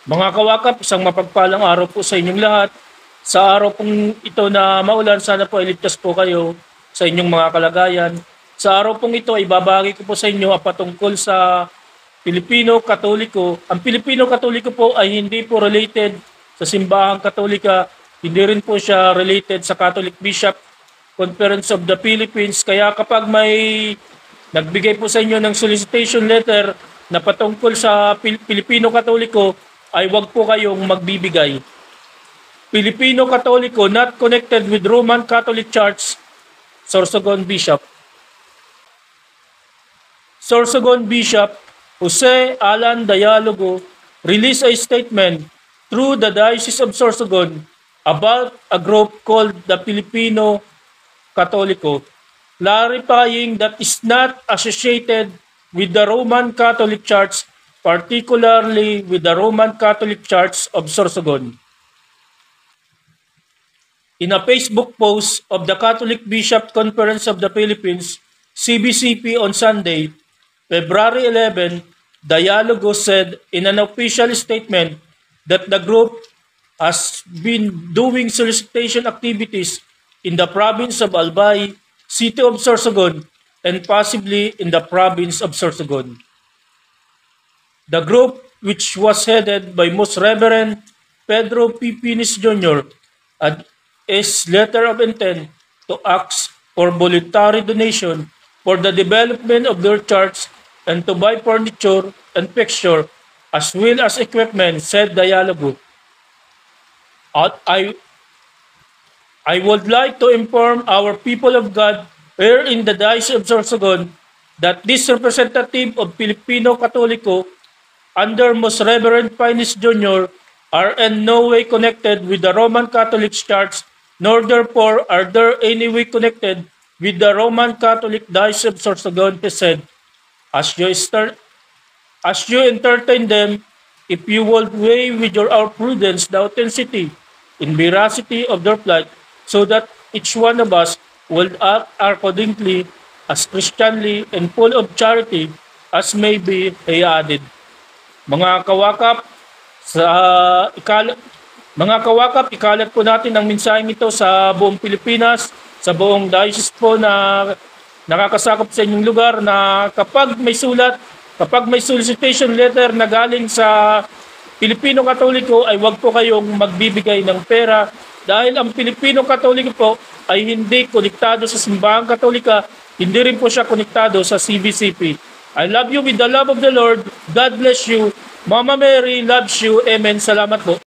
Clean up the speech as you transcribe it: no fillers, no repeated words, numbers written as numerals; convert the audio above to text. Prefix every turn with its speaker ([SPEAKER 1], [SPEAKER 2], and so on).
[SPEAKER 1] Mga kawakap, isang mapagpalang araw po sa inyong lahat. Sa araw pong ito na maulan, sana po ay ligtas po kayo sa inyong mga kalagayan. Sa araw pong ito ay babagi ko po sa inyo ang patungkol sa Pilipino Katoliko. Ang Pilipino Katoliko po ay hindi po related sa simbahang Katolika, hindi rin po siya related sa Catholic Bishop Conference of the Philippines. Kaya kapag may nagbigay po sa inyo ng solicitation letter na patungkol sa Pilipino Katoliko, ay wag po kayong magbibigay. Filipino Katoliko not connected with Roman Catholic Church, Sorsogon Bishop. Sorsogon Bishop Jose Alan Dialogo released a statement through the Diocese of Sorsogon about a group called the Filipino Katoliko, clarifying that is not associated with the Roman Catholic Church, particularly with the Roman Catholic Church of Sorsogon. In a Facebook post of the Catholic Bishop Conference of the Philippines, CBCP, on Sunday, February 11, Dialogo said in an official statement that the group has been doing solicitation activities in the province of Albay, city of Sorsogon, and possibly in the province of Sorsogon. The group, which was headed by Most Reverend Pedro P. Pinis Jr., had his letter of intent to ask for voluntary donation for the development of their church and to buy furniture and fixture as well as equipment, said Dialogo. I would like to inform our people of God here in the Diocese of Sorsogon that this representative of Filipino Katoliko under Most Reverend Pinis Jr. are in no way connected with the Roman Catholic Church, nor therefore are there any way connected with the Roman Catholic Diocese of Sorsogon, he said. As you entertain them, if you would weigh with our prudence the authenticity and veracity of their plight, so that each one of us will act accordingly as Christianly and full of charity as may be, he added. Mga kawakap, ikalat po natin ang mensaheng ito sa buong Pilipinas, sa buong diocese po na nakakasakop sa inyong lugar, na kapag may solicitation letter na galing sa Pilipino Katoliko, ay wag po kayong magbibigay ng pera dahil ang Pilipino Katoliko po ay hindi konektado sa simbahang Katolika, hindi rin po siya konektado sa CBCP. I love you with the love of the Lord. God bless you. Mama Mary loves you. Amen. Salamat po.